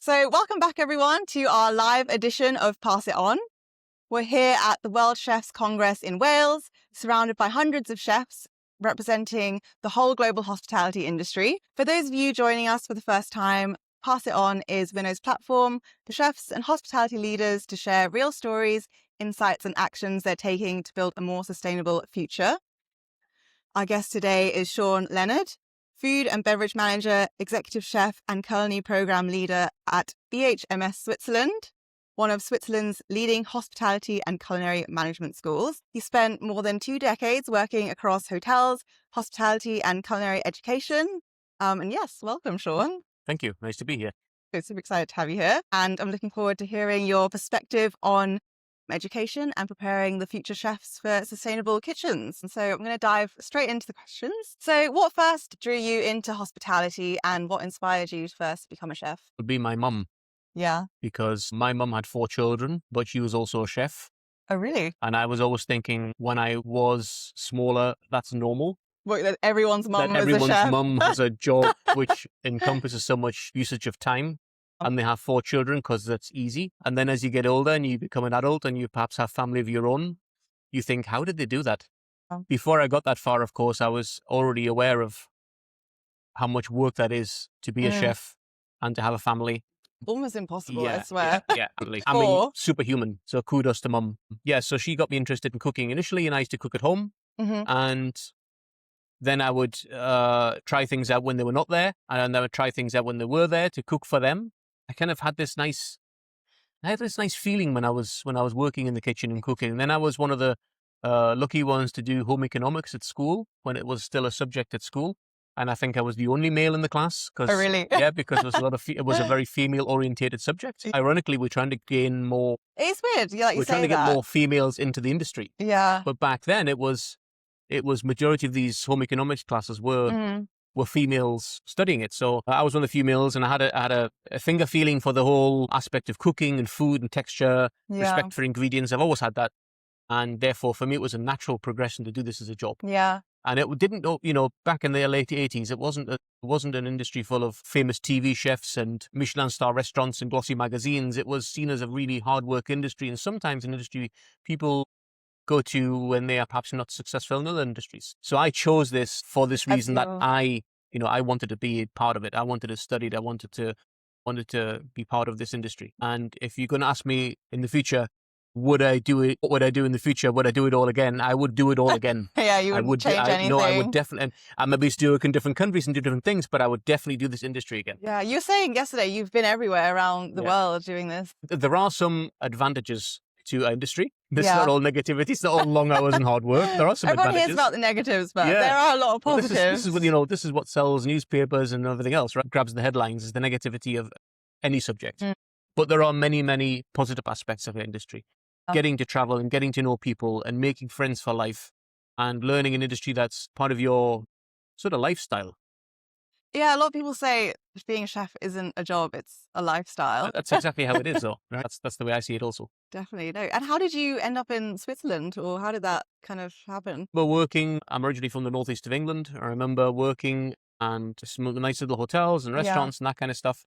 So welcome back everyone to our live edition of Pass It On. We're here at the Worldchefs Congress in Wales, surrounded by hundreds of chefs representing the whole global hospitality industry. For those of you joining us for the first time, Pass It On is Winnow's platform for chefs and hospitality leaders to share real stories, insights and actions they're taking to build a more sustainable future. Our guest today is Shaun Leonard, Food and Beverage Manager, Executive Chef and Culinary Programme Leader at BHMS Switzerland, one of Switzerland's leading hospitality and culinary management schools. He spent more than 2 decades working across hotels, hospitality and culinary education. And yes, welcome, Shaun. Thank you. Nice to be here. I'm super excited to have you here. And I'm looking forward to hearing your perspective on education and preparing the future chefs for sustainable kitchens. And so I'm going to dive straight into the questions. So what first drew you into hospitality and what inspired you to first become a chef? It would be my mum. Yeah. Because my mum had 4 children, but she was also a chef. Oh, really? And I was always thinking when I was smaller, that's normal. What, that everyone's mum That is a chef? everyone's mum has a job which encompasses so much usage of time. And they have 4 children because that's easy. And then as you get older and you become an adult and you perhaps have family of your own, you think, how did they do that? Before I got that far, of course, I was already aware of how much work that is to be a chef and to have a family. Almost impossible, I swear. Yeah, absolutely. I mean, superhuman. So kudos to mum. Yeah, so she got me interested in cooking initially, and I used to cook at home. And then I would try things out when they were not there, and I would try things out when they were there to cook for them. I kind of had this nice feeling when I was working in the kitchen and cooking. And then I was one of the lucky ones to do home economics at school when it was still a subject at school. And I think I was the only male in the class. Oh, really? Yeah, because there was it was a very female-orientated subject. Ironically, we're trying to gain more. It's weird. Yeah, like we're trying to get more females into the industry. Yeah. But back then, it was majority of these home economics classes were females studying it. So I was one of the females, and I had a finger feeling for the whole aspect of cooking and food and texture, respect for ingredients. I've always had that. And therefore, for me, it was a natural progression to do this as a job. Yeah. And it didn't, back in the late 80s, it wasn't an industry full of famous TV chefs and Michelin star restaurants and glossy magazines. It was seen as a really hard work industry, and sometimes an industry people go to when they are perhaps not successful in other industries. So I chose this for this reason that I wanted to be part of it. I wanted to study it. I wanted to be part of this industry. And if you're going to ask me in the future, would I do it? What would I do in the future? Would I do it all again? I would do it all again. Yeah, you wouldn't change anything. No, I would definitely. I maybe still work in different countries and do different things, but I would definitely do this industry again. Yeah, you were saying yesterday you've been everywhere around the world doing this. There are some advantages to our industry. This is not all negativity. It's not all long hours and hard work. There are some Everyone advantages. hears about the negatives, but there are a lot of positives. This is what sells newspapers and everything else, right? Grabs the headlines is the negativity of any subject. But there are many, many positive aspects of the industry. Getting to travel and getting to know people and making friends for life and learning an industry that's part of your sort of lifestyle. Yeah, a lot of people say being a chef isn't a job, it's a lifestyle. That's exactly how it is, though. Right? That's the way I see it also. Definitely. No. And how did you end up in Switzerland, or how did that kind of happen? I'm originally from the northeast of England. I remember working and some nice little hotels and restaurants and that kind of stuff.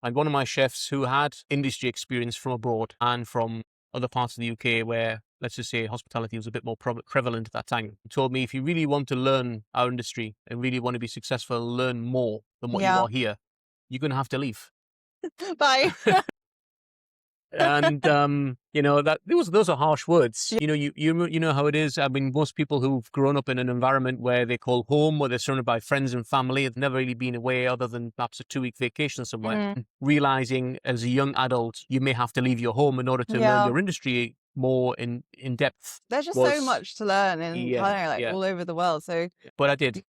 And one of my chefs who had industry experience from abroad and from other parts of the UK where, let's just say, hospitality was a bit more prevalent at that time, told me if you really want to learn our industry and really want to be successful, learn more than what you are here, you're going to have to leave. Bye. And that those are harsh words. You know how it is. I mean, most people who've grown up in an environment where they call home, where they're surrounded by friends and family, have never really been away other than perhaps a 2-week vacation somewhere. Realizing as a young adult, you may have to leave your home in order to learn your industry more in depth. There's just so much to learn in culinary, all over the world. So, but I did.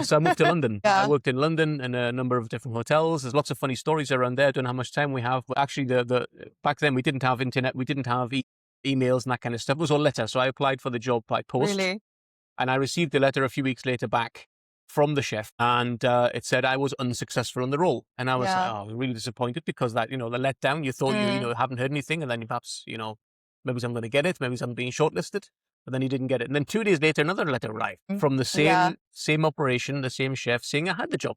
So I moved to London. I worked in London in a number of different hotels. There's lots of funny stories around there. I don't know how much time we have. But actually, back then we didn't have internet. We didn't have emails and that kind of stuff. It was all letter. So I applied for the job by post. Really? And I received the letter a few weeks later back from the chef, and it said I was unsuccessful in the role. And I was really disappointed because that, the letdown. You thought you haven't heard anything, and then you perhaps maybe I'm going to get it, maybe I'm being shortlisted, but then he didn't get it. And then 2 days later, another letter arrived from the same operation, the same chef, saying I had the job.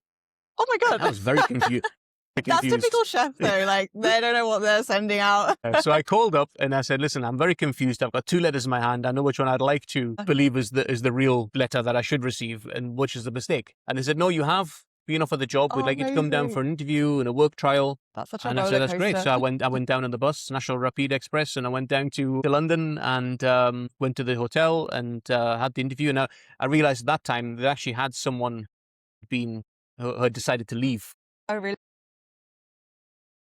Oh my God. I was very confused. That's typical chef though. Like they don't know what they're sending out. So I called up and I said, listen, I'm very confused. I've got 2 letters in my hand. I know which one I'd like to believe is the real letter that I should receive and which is the mistake. And they said, no, you have been offered the job. We'd like you to come down for an interview and a work trial. That's such a and I said, that's great. So I went down on the bus, National Rapid Express, and I went down to London and went to the hotel and had the interview. And I realized at that time they actually had someone who had decided to leave. Oh, really?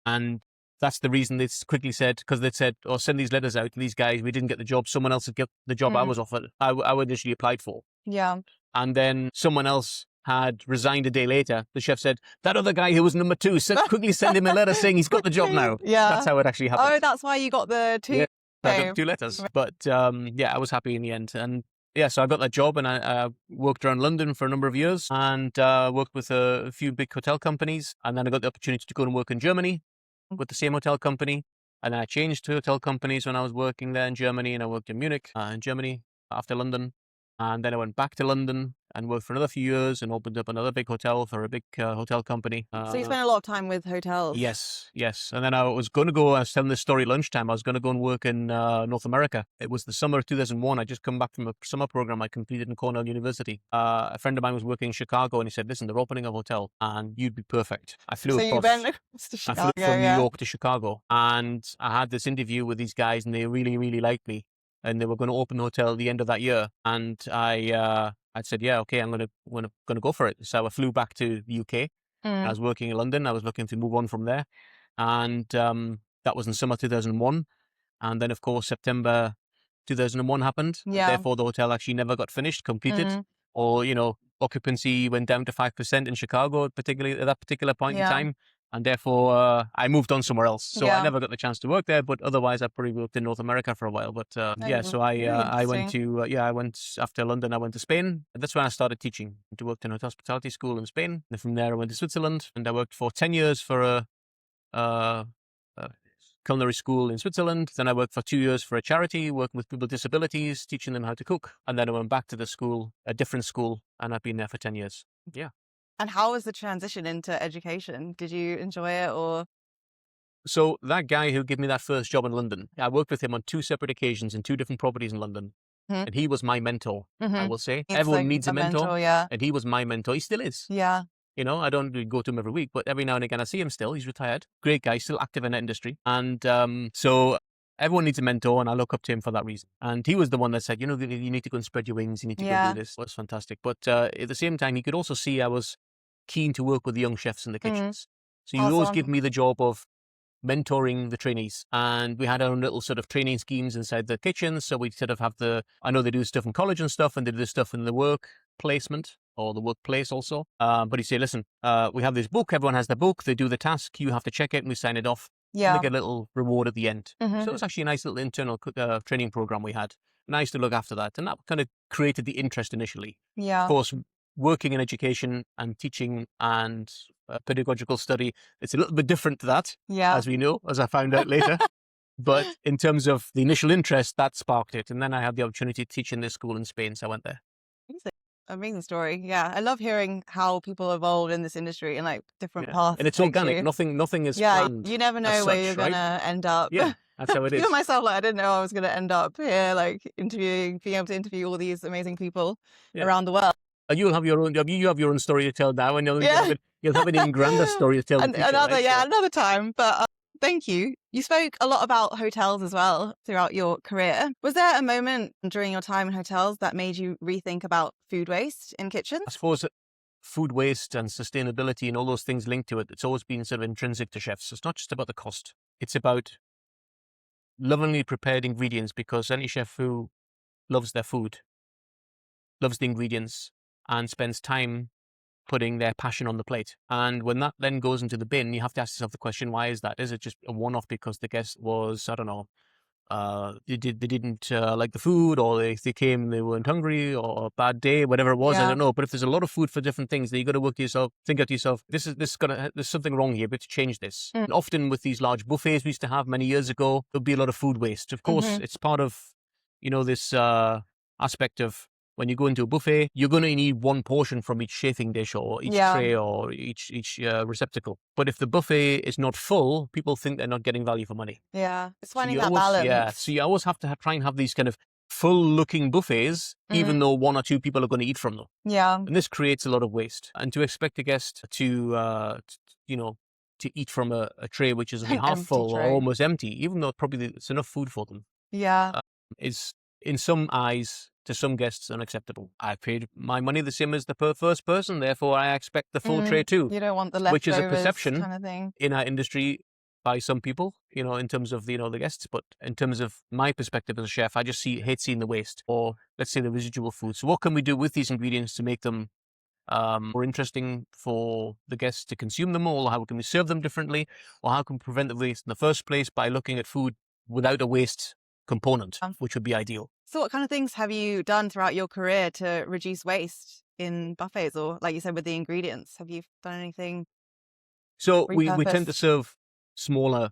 And that's the reason they quickly said, because they'd said, oh, send these letters out to these guys. We didn't get the job. Someone else had got the job I was offered. I initially applied for. Yeah. And then someone else had resigned a day later. The chef said, that other guy who was number 2, quickly send him a letter saying he's got the job now. Yeah. That's how it actually happened. Oh, that's why you got the 2. Yeah, I got 2 letters. But I was happy in the end. And yeah, so I got that job and I worked around London for a number of years and worked with a few big hotel companies. And then I got the opportunity to go and work in Germany with the same hotel company. And then I changed to hotel companies when I was working there in Germany, and I worked in Munich in Germany after London. And then I went back to London and worked for another few years and opened up another big hotel for a big hotel company. So you spent a lot of time with hotels? Yes. And then I was telling this story at lunchtime, I was going to go and work in North America. It was the summer of 2001. I just come back from a summer program I completed in Cornell University. A friend of mine was working in Chicago and he said, listen, they're opening a hotel and you'd be perfect. I flew So you went to Chicago, I flew from New York to Chicago and I had this interview with these guys and they really, really liked me. And they were going to open the hotel at the end of that year. And I said, yeah, okay, I'm going to go for it. So I flew back to the UK. I was working in London. I was looking to move on from there. And that was in summer 2001. And then, of course, September 2001 happened. Yeah. Therefore, the hotel actually never got completed. Or, occupancy went down to 5% in Chicago, particularly at that particular point in time. And therefore, I moved on somewhere else. So I never got the chance to work there. But otherwise, I probably worked in North America for a while. But so I went after London, I went to Spain. And that's when I started teaching. I worked in a hospitality school in Spain. And from there, I went to Switzerland. And I worked for 10 years for a culinary school in Switzerland. Then I worked for 2 years for a charity, working with people with disabilities, teaching them how to cook. And then I went back to the school, a different school. And I've been there for 10 years. Yeah. And how was the transition into education? Did you enjoy it or? So that guy who gave me that first job in London, I worked with him on 2 separate occasions in 2 different properties in London. And he was my mentor, I will say. Everyone needs a mentor. And he was my mentor. He still is. Yeah. I don't really go to him every week, but every now and again I see him still. He's retired. Great guy, still active in that industry. And so everyone needs a mentor, and I look up to him for that reason. And he was the one that said, you need to go and spread your wings. You need to go do this. That's fantastic. But at the same time, he could also see I was keen to work with the young chefs in the kitchens. So he would always give me the job of mentoring the trainees. And we had our own little sort of training schemes inside the kitchens. So we sort of have I know they do stuff in college and stuff, and they do this stuff in the work placement or the workplace also. But he said, listen, we have this book. Everyone has the book. They do the task. You have to check it and we sign it off. Yeah. And they get a little reward at the end. So it's actually a nice little internal training program we had. Nice to look after that. And that kind of created the interest initially. Yeah. Of course, working in education and teaching and pedagogical study, it's a little bit different to that, as we know, as I found out later. But in terms of the initial interest, that sparked it. And then I had the opportunity to teach in this school in Spain, so I went there. Amazing story. Yeah, I love hearing how people evolve in this industry and like different paths. And it's organic. Nothing is planned. You never know where you're going to end up. Yeah, that's how it is. Even myself, I didn't know I was going to end up here, being able to interview all these amazing people around the world. You'll have your own story to tell now, and you'll have an even grander story to tell. Another time. But thank you. You spoke a lot about hotels as well throughout your career. Was there a moment during your time in hotels that made you rethink about food waste in kitchens? I suppose food waste and sustainability and all those things linked to it, it's always been sort of intrinsic to chefs. It's not just about the cost. It's about lovingly prepared ingredients, because any chef who loves their food, loves the ingredients, and spends time putting their passion on the plate. And when that then goes into the bin, you have to ask yourself the question, why is that? Is it just a one-off because the guest was, I don't know, they didn't like the food, or they came, they weren't hungry, or a bad day, whatever it was, I don't know. But if there's a lot of food for different things, then you got to think out to yourself, there's something wrong here, but to change this. And often with these large buffets we used to have many years ago, there'd be a lot of food waste. Of course, it's part of, this aspect of When you go into a buffet, you're going to need one portion from each chafing dish or each tray or each receptacle. But if the buffet is not full, people think they're not getting value for money. Yeah. It's So finding you that always, balance. so you always have to try and have these kind of full-looking buffets, even though one or two people are going to eat from them. Yeah. And this creates a lot of waste. And to expect a guest to eat from a tray which is only An half empty full or tray. almost empty, even though probably it's enough food for them, Yeah. is in some eyes to some guests unacceptable. I paid my money the same as the first person, therefore I expect the full tray too, You don't want the which is a leftovers perception kind of thing. in our industry by some people, in terms of the guests. But in terms of my perspective as a chef, I just hate seeing the waste, or let's say the residual food. So what can we do with these ingredients to make them more interesting for the guests to consume them, or how can we serve them differently, or how can we prevent the waste in the first place by looking at food without a waste component, which would be ideal. So what kind of things have you done throughout your career to reduce waste in buffets, or like you said, with the ingredients? Have you done anything? So we tend to serve smaller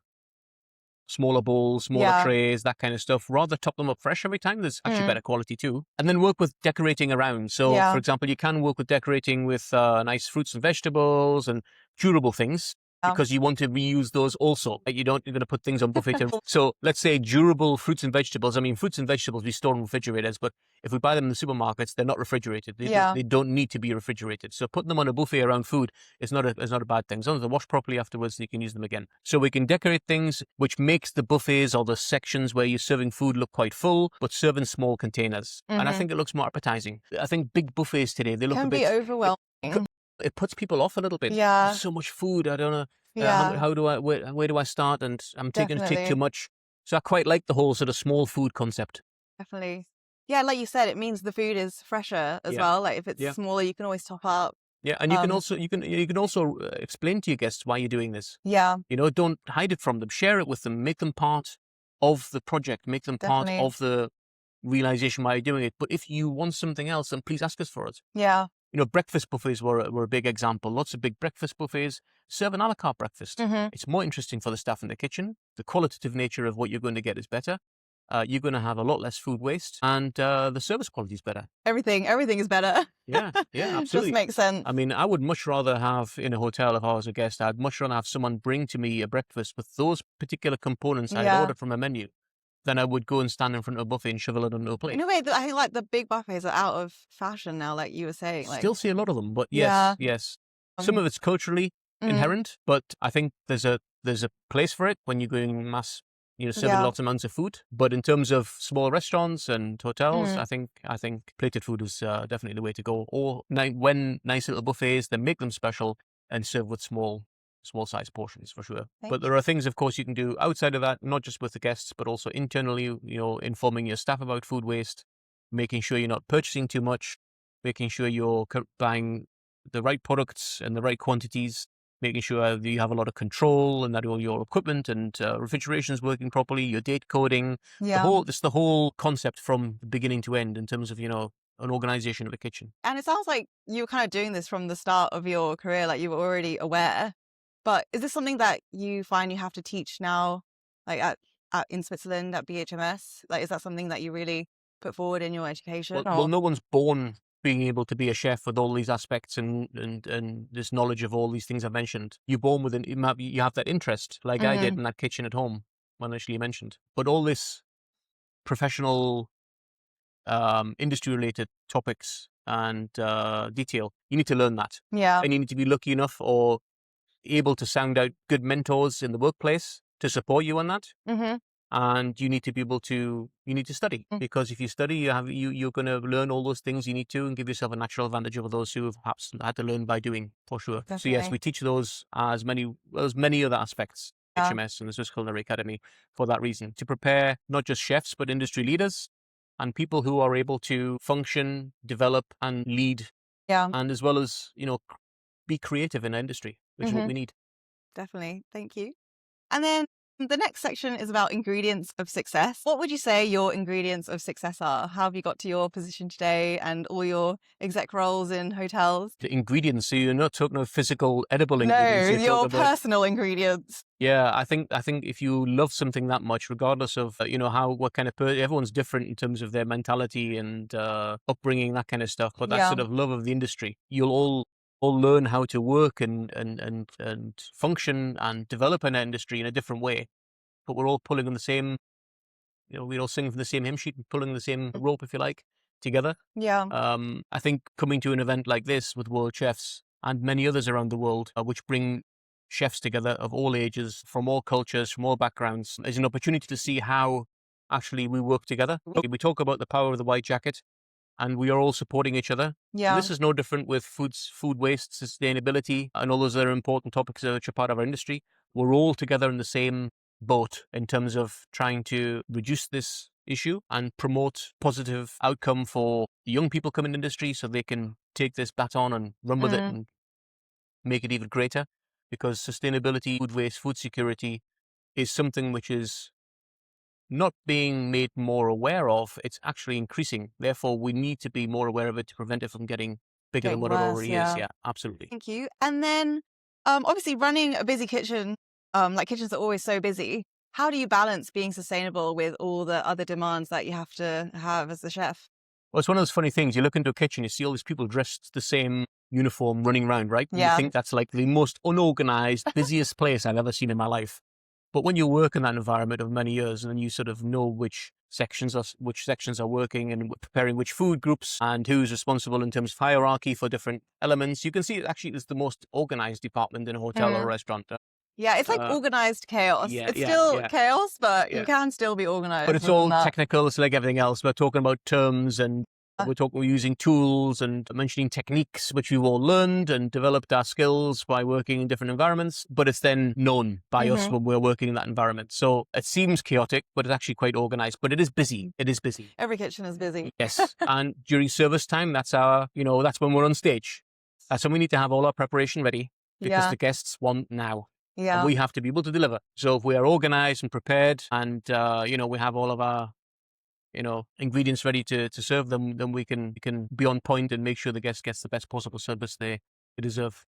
bowls, smaller trays, that kind of stuff. Rather top them up fresh every time. There's actually better quality too. And then work with decorating around. So for example, you can work with decorating with nice fruits and vegetables and durable things, because you want to reuse those also. You're going to put things on buffet. So let's say durable fruits and vegetables. I mean, fruits and vegetables we store in refrigerators, but if we buy them in the supermarkets, they're not refrigerated. They don't need to be refrigerated. So putting them on a buffet around food is not a bad thing. As long as they're washed properly afterwards, you can use them again. So we can decorate things which makes the buffets or the sections where you're serving food look quite full, but serve in small containers. And I think it looks more appetizing. I think big buffets today, they look a bit... Can be overwhelming. It puts people off a little bit. Yeah. There's so much food. I don't know. How do I, where do I start? And I'm going to take too much. So I quite like the whole sort of small food concept. Definitely. Yeah, like you said, it means the food is fresher as well. Like if it's smaller, you can always top up. Yeah, and you can also explain to your guests why you're doing this. Yeah. Don't hide it from them. Share it with them. Make them part of the project. Make them part of the realization why you're doing it. But if you want something else, then please ask us for it. Yeah. Breakfast buffets were a big example. Lots of big breakfast buffets serve an a la carte breakfast. It's more interesting for the staff in the kitchen. The qualitative nature of what you're going to get is better. You're going to have a lot less food waste, and the service quality is better. Everything is better. Yeah, absolutely. Just makes sense. I mean, I would much rather have in a hotel, if I was a guest, I'd much rather have someone bring to me a breakfast with those particular components I'd ordered from a menu than I would go and stand in front of a buffet and shovel it onto a plate. In a way, I think like the big buffets are out of fashion now, like you were saying. Still see a lot of them, but yes. Some of it's culturally inherent, but I think there's a place for it when you're going mass, serving lots of amounts of food. But in terms of small restaurants and hotels, I think plated food is definitely the way to go. Or when nice little buffets, then make them special and serve with small size portions for sure. But there are things, of course, you can do outside of that, not just with the guests, but also internally, informing your staff about food waste, making sure you're not purchasing too much, making sure you're buying the right products and the right quantities, making sure that you have a lot of control and that all your equipment and refrigeration is working properly, your date coding, the whole concept from beginning to end in terms of, an organization of a kitchen. And it sounds like you were kind of doing this from the start of your career, like you were already aware. But is this something that you find you have to teach now, like in Switzerland at BHMS? Like, is that something that you really put forward in your education? Well, no one's born being able to be a chef with all these aspects and this knowledge of all these things I've mentioned. You're born with you have that interest, like I did in that kitchen at home when actually you mentioned. But all this professional, industry-related topics and detail, you need to learn that. Yeah. And you need to be lucky enough or able to sound out good mentors in the workplace to support you on that. And you need to be able to, study, because if you study, you're going to learn all those things you need to and give yourself a natural advantage over those who have perhaps had to learn by doing, for sure. Definitely. So yes, we teach those as many other aspects, HMS and the Swiss Culinary Academy, for that reason, to prepare not just chefs, but industry leaders and people who are able to function, develop and lead. Yeah. And as well as, be creative in the industry, which is what we need. Definitely. Thank you. And then The next section is about ingredients of success. What would you say your ingredients of success are? How have you got to your position today and all your exec roles in hotels? The ingredients, so you're not talking about physical, edible No, ingredients. You're your talking about, personal ingredients. yeah, I think if you love something that much, regardless of what kind of everyone's different in terms of their mentality and upbringing, that kind of stuff. But that Yeah. sort of love of the industry, you'll all learn how to work and function and develop in that industry in a different way. But we're all pulling on the same, we're all singing from the same hymn sheet and pulling the same rope, if you like, together. Yeah. I think coming to an event like this with World Chefs and many others around the world, which bring chefs together of all ages, from all cultures, from all backgrounds, is an opportunity to see how actually we work together. We talk about the power of the white jacket, and we are all supporting each other. Yeah. And this is no different with food waste, sustainability, and all those other important topics which are part of our industry. We're all together in the same boat in terms of trying to reduce this issue and promote positive outcome for young people coming in industry so they can take this baton and run with it and make it even greater. Because sustainability, food waste, food security is something which is not being made more aware of. It's actually increasing. Therefore, we need to be more aware of it to prevent it from getting bigger than what it already is. Yeah, absolutely. Thank you. And then obviously running a busy kitchen, like kitchens are always so busy. How do you balance being sustainable with all the other demands that you have to have as the chef? Well, it's one of those funny things. You look into a kitchen, you see all these people dressed the same uniform running around, right? And Yeah. you think that's like the most unorganized, busiest place I've ever seen in my life. But when you work in that environment of many years, and then you sort of know which sections are working and preparing which food groups and who's responsible in terms of hierarchy for different elements, you can see it actually is the most organized department in a hotel or a restaurant. Yeah, it's like organized chaos. Yeah, It's still chaos, but Yeah. you can still be organized. But it's all technical. It's like everything else. We're talking about terms and we're using tools and mentioning techniques, which we've all learned and developed our skills by working in different environments. But it's then known by us when we're working in that environment. So it seems chaotic, but it's actually quite organized. But it is busy. It is busy. Every kitchen is busy. Yes. And during service time, that's that's when we're on stage. So we need to have all our preparation ready because the guests want now. Yeah. And we have to be able to deliver. So if we are organized and prepared and, we have all of our, ingredients ready to serve them, then we can be on point and make sure the guest gets the best possible service they deserve.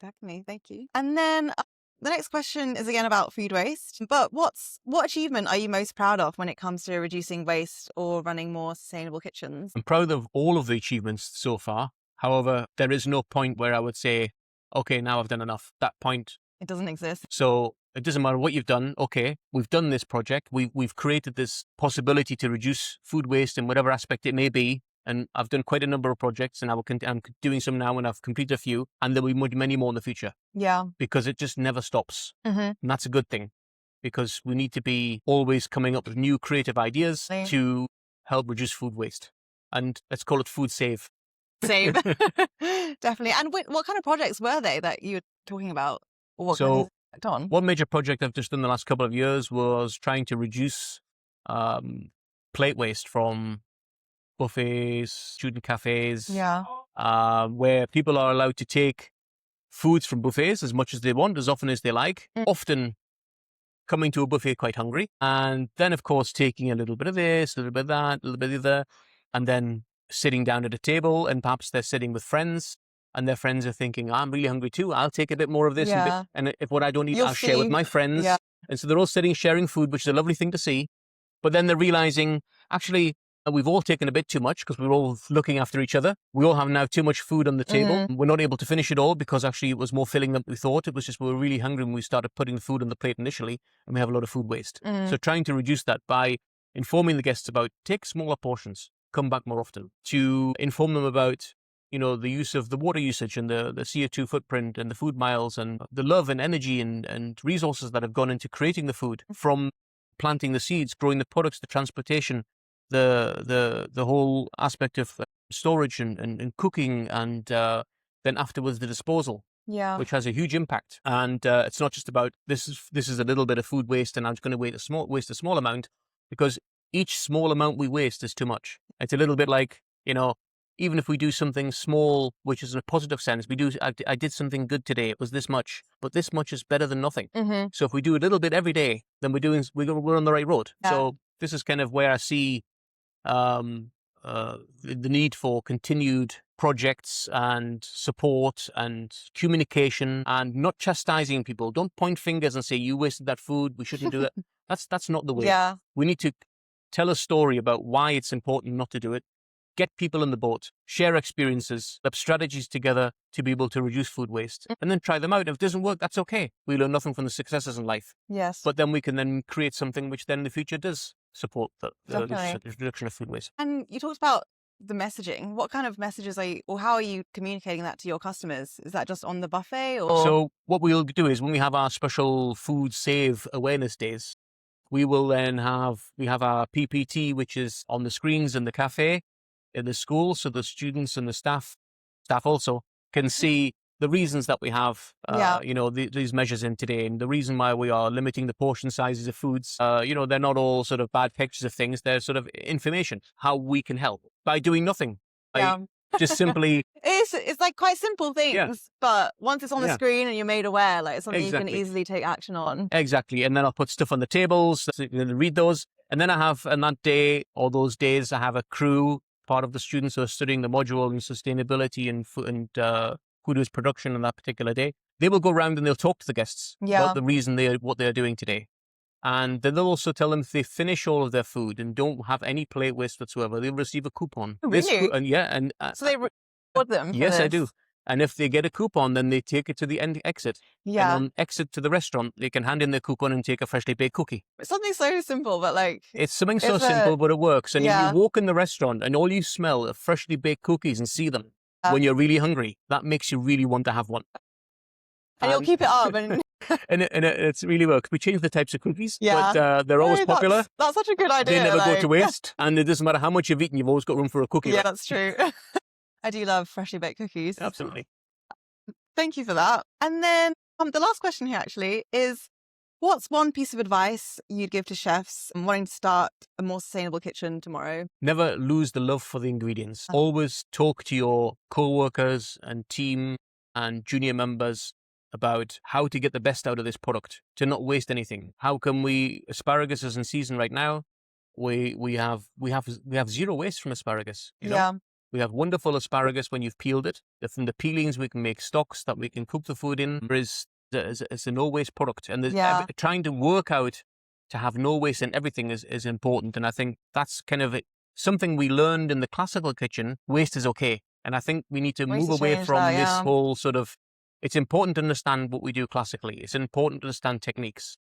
Definitely. Thank you. And then the next question is again about food waste. But what achievement are you most proud of when it comes to reducing waste or running more sustainable kitchens? I'm proud of all of the achievements so far. However, there is no point where I would say, okay, now I've done enough. That point, it doesn't exist. So it doesn't matter what you've done. Okay, we've done this project. We've created this possibility to reduce food waste in whatever aspect it may be. And I've done quite a number of projects, and I'm doing some now, and I've completed a few, and there will be many more in the future. Yeah, because it just never stops, and that's a good thing. Because we need to be always coming up with new creative ideas to help reduce food waste, and let's call it food save. Save, definitely. And what kind of projects were they that you were talking about? Or so one major project I've just done the last couple of years was trying to reduce plate waste from buffets, student cafes, where people are allowed to take foods from buffets as much as they want, as often as they like, often coming to a buffet quite hungry, and then, of course, taking a little bit of this, a little bit of that, a little bit of the other, and then sitting down at a table, and perhaps they're sitting with friends, and their friends are thinking, I'm really hungry too, I'll take a bit more of this, and if what I don't eat, I'll share with my friends. Yeah. And so they're all sitting, sharing food, which is a lovely thing to see. But then they're realizing, actually, we've all taken a bit too much because we're all looking after each other. We all have now too much food on the table. We're not able to finish it all because actually it was more filling than we thought. It was just we were really hungry when we started putting the food on the plate initially, and we have a lot of food waste. So trying to reduce that by informing the guests about take smaller portions, come back more often, to inform them about the use of the water usage and the CO2 footprint and the food miles and the love and energy and resources that have gone into creating the food, from planting the seeds, growing the products, the transportation, the whole aspect of storage and cooking, and then afterwards the disposal, which has a huge impact. And it's not just about this is a little bit of food waste and I'm just going to waste a small amount, because each small amount we waste is too much. It's a little bit like, even if we do something small, which is in a positive sense, I did something good today. It was this much, but this much is better than nothing. Mm-hmm. So if we do a little bit every day, then we're on the right road. Yeah. So this is kind of where I see the need for continued projects and support and communication and not chastising people. Don't point fingers and say, you wasted that food, we shouldn't do it. That's not the way. Yeah. We need to tell a story about why it's important not to do it, get people in the boat, share experiences, have strategies together to be able to reduce food waste, and then try them out. If it doesn't work, that's okay. We learn nothing from the successes in life. Yes. But then we can then create something which then in the future does support the Definitely. reduction of food waste. And you talked about the messaging. What kind of messages or how are you communicating that to your customers? Is that just on the buffet or? So what we'll do is when we have our special food save awareness days, we will then have our PPT, which is on the screens in the cafe, in the school, so the students and the staff also can see the reasons that we have, these measures in today, and the reason why we are limiting the portion sizes of foods. They're not all sort of bad pictures of things. They're sort of information, how we can help by doing nothing. Yeah. Just simply. It's like quite simple things, but once it's on the screen and you're made aware, like it's something you can easily take action on. Exactly. And then I'll put stuff on the tables, so you can read those. And then on that day or those days, I have a crew, part of the students who are studying the module in sustainability and food waste production on that particular day. They will go around and they'll talk to the guests about the reason what they're doing today. And then they'll also tell them if they finish all of their food and don't have any plate waste whatsoever, they'll receive a coupon. Really? So they reward them for Yes, this. I do. And if they get a coupon, then they take it to the end exit. Yeah. And on exit to the restaurant, they can hand in their coupon and take a freshly baked cookie. It's something so simple, but like... It's something so simple, but it works. And if you walk in the restaurant and all you smell are freshly baked cookies and see them when you're really hungry, that makes you really want to have one. And you'll keep it up. And it's really works. We change the types of cookies, but they're always popular. That's such a good idea. They never go to waste. And it doesn't matter how much you've eaten, you've always got room for a cookie. Yeah, that's true. I do love freshly baked cookies. Absolutely. Thank you for that. And then the last question here actually is, what's one piece of advice you'd give to chefs wanting to start a more sustainable kitchen tomorrow? Never lose the love for the ingredients. Always talk to your co-workers and team and junior members about how to get the best out of this product, to not waste anything. How can asparagus is in season right now. We have zero waste from asparagus. You know? We have wonderful asparagus when you've peeled it. From the peelings, we can make stocks that we can cook the food in. It's a no-waste product. And trying to work out to have no waste in everything is important. And I think that's kind of something we learned in the classical kitchen. Waste is okay. And I think we need to move away from this whole sort of... It's important to understand what we do classically. It's important to understand techniques.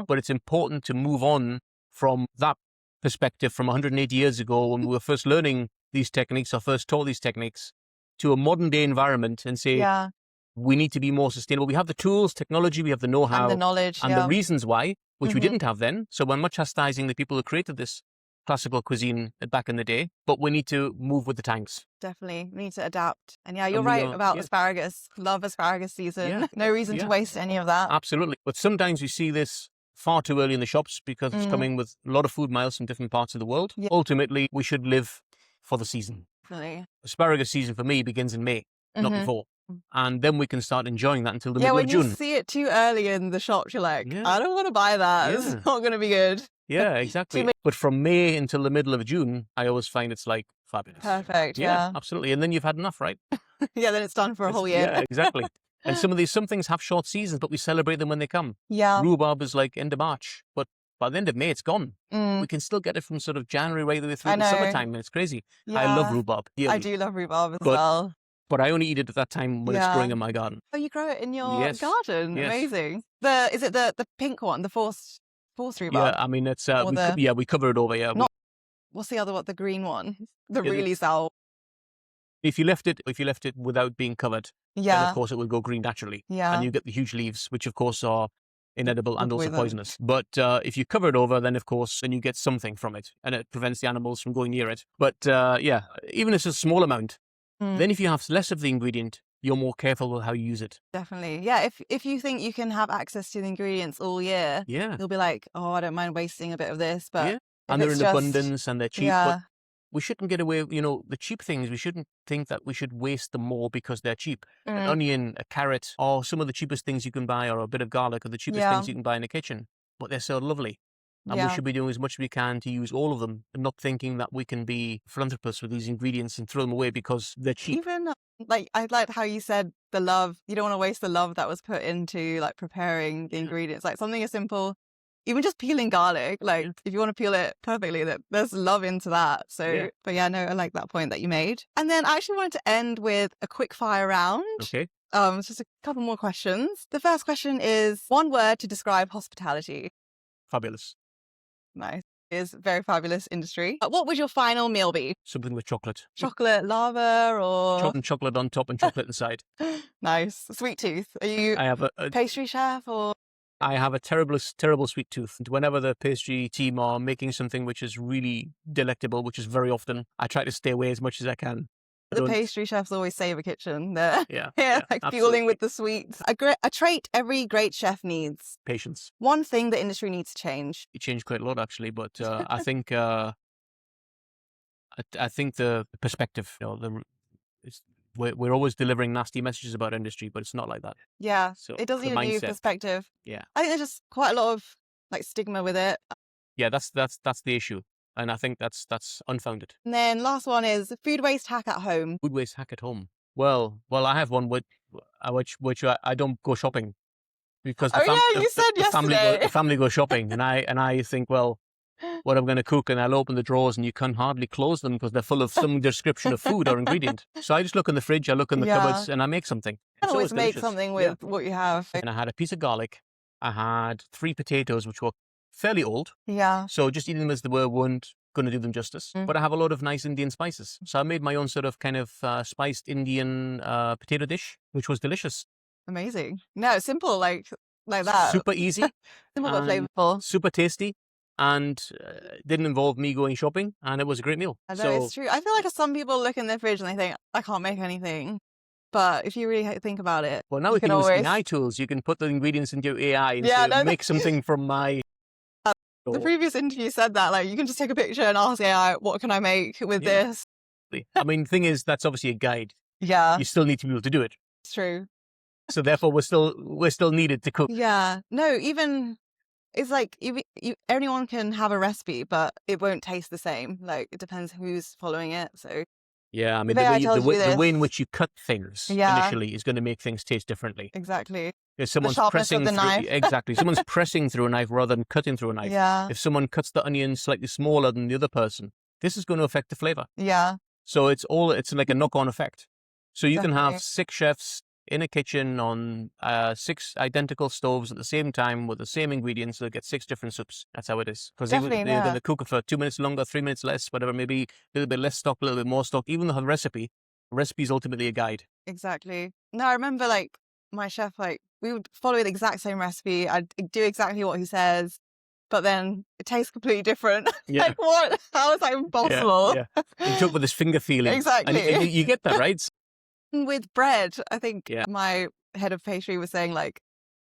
But it's important to move on from that perspective from 180 years ago when we were first learning these techniques or first taught these techniques to a modern day environment and say, we need to be more sustainable. We have the tools, technology, we have the know-how. And the knowledge. And the reasons why, which we didn't have then. So we're not chastising the people who created this classical cuisine back in the day, but we need to move with the times. Definitely. We need to adapt. And you're right about asparagus. Love asparagus season. No reason to waste any of that. Absolutely. But sometimes we see this far too early in the shops because it's coming with a lot of food miles from different parts of the world. Ultimately, we should live for the season. Definitely. Asparagus season for me begins in May, not before. And then we can start enjoying that until the middle of June. When you see it too early in the shops, you're like, I don't want to buy that. It's not going to be good. Yeah, exactly. But from May until the middle of June, I always find it's like fabulous. Perfect, Absolutely. And then you've had enough, right? Then it's done for a whole year. Yeah, exactly. And some things have short seasons, but we celebrate them when they come. Yeah. Rhubarb is like end of March, but by the end of May, it's gone. We can still get it from sort of January right the way through the summertime, and it's crazy. I love rhubarb. I do love rhubarb as well. But I only eat it at that time when it's growing in my garden. Oh, you grow it in your garden? Yes. Amazing. Is it the pink one, the forced rhubarb? Yeah, I mean, it's we cover it over, What's the other one, the green one? The really sour. If you left it without being covered, then of course it will go green naturally. Yeah. And you get the huge leaves, which of course are inedible and also poisonous. But if you cover it over, then of course, then you get something from it and it prevents the animals from going near it. But even if it's a small amount, then if you have less of the ingredient, you're more careful with how you use it. Definitely. Yeah, if you think you can have access to the ingredients all year, you'll be like, oh, I don't mind wasting a bit of this. But and they're in abundance and they're cheap. But we shouldn't get away, the cheap things, we shouldn't think that we should waste them more because they're cheap. An onion, a carrot, or some of the cheapest things you can buy, or a bit of garlic, or the cheapest things you can buy in the kitchen, but they're so lovely. And we should be doing as much as we can to use all of them, and not thinking that we can be philanthropists with these ingredients and throw them away because they're cheap. Even I liked how you said the love. You don't want to waste the love that was put into like preparing the ingredients. Like something as simple, even just peeling garlic. Like if you want to peel it perfectly, there's love into that. So, but yeah, no, I like that point that you made. And then I actually wanted to end with a quick fire round. Okay. It's just a couple more questions. The first question is one word to describe hospitality. Fabulous. Nice. Is very fabulous industry. What would your final meal be? Something with chocolate. Chocolate lava or Chocolate on top and chocolate inside. Nice. Sweet tooth. Are you I have a pastry chef or? I have a terrible sweet tooth. And whenever the pastry team are making something which is really delectable, which is very often, I try to stay away as much as I can. The pastry chefs always save a kitchen. They're like absolutely. fueling with the sweets. A trait every great chef needs. Patience. One thing the industry needs to change. It changed quite a lot actually, but I think I think the perspective. We're always delivering nasty messages about industry, but it's not like that. Yeah, so it does need a new perspective. Yeah, I think there's just quite a lot of like stigma with it. Yeah, that's the issue. And I think that's unfounded. And then last one is food waste hack at home. Food waste hack at home. Well, I have one which I don't go shopping because the family go shopping, and I think, well, what I'm going to cook, and I'll open the drawers and you can hardly close them because they're full of some description of food or ingredient. So I just look in the fridge, I look in the cupboards, and I make something. You can always make something with what you have. And I had a piece of garlic. I had 3 potatoes, which were fairly old. Yeah. So just eating them as they weren't going to do them justice. But I have a lot of nice Indian spices. So I made my own sort of kind of spiced Indian potato dish, which was delicious. Amazing. No, simple like that. Super easy. Simple but flavorful. Super tasty. And didn't involve me going shopping. And it was a great meal. I know, it's true. I feel like some people look in their fridge and they think, I can't make anything. But if you really think about it, well, now we can use AI tools. You can put the ingredients into AI and say, make something from my... The previous interview said that, like, you can just take a picture and ask AI, what can I make with this? I mean, the thing is, that's obviously a guide. Yeah. You still need to be able to do it. It's true. So therefore, we're still needed to cook. Yeah. No, even, it's like, anyone can have a recipe, but it won't taste the same. Like, it depends who's following it, so... Yeah, I mean, the way in which you cut things initially is going to make things taste differently. Exactly. If someone's pressing through, knife. Exactly. Someone's pressing through a knife rather than cutting through a knife. Yeah. If someone cuts the onion slightly smaller than the other person, this is going to affect the flavor. Yeah. So it's like a knock-on effect. So you can have 6 chefs in a kitchen on 6 identical stoves at the same time with the same ingredients. They'll get 6 different soups. That's how it is. Because they're going to cook it for 2 minutes longer, 3 minutes less, whatever, maybe a little bit less stock, a little bit more stock. Even though the recipe is ultimately a guide. Exactly. No, I remember like my chef, like we would follow the exact same recipe. I'd do exactly what he says, but then it tastes completely different. Yeah. Like what? How is that even possible? Yeah. He took with his finger feeling. Exactly. And you get that, right? With bread, I think my head of pastry was saying like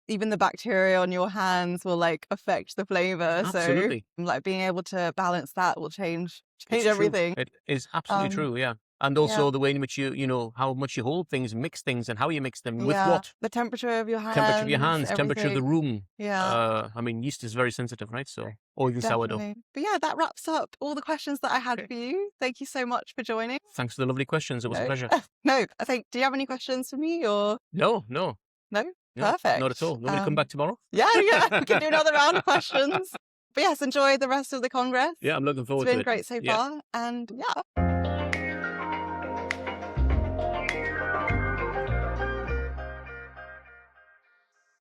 even the bacteria on your hands will like affect the flavor. Absolutely. So like being able to balance that will change everything. It is absolutely true. Yeah. And also the way in which you how much you hold things, mix things, and how you mix them with what. The temperature of your hands. Temperature of the room. Yeah. I mean, yeast is very sensitive, right? So, or even sourdough. But yeah, that wraps up all the questions that I had for you. Thank you so much for joining. Thanks for the lovely questions. It was a pleasure. No, I think, do you have any questions for me or? No. No? Perfect. Not at all. Nobody come back tomorrow? Yeah. We can do another round of questions. But yes, enjoy the rest of the Congress. Yeah, I'm looking forward to it. It's been great so far. And yeah.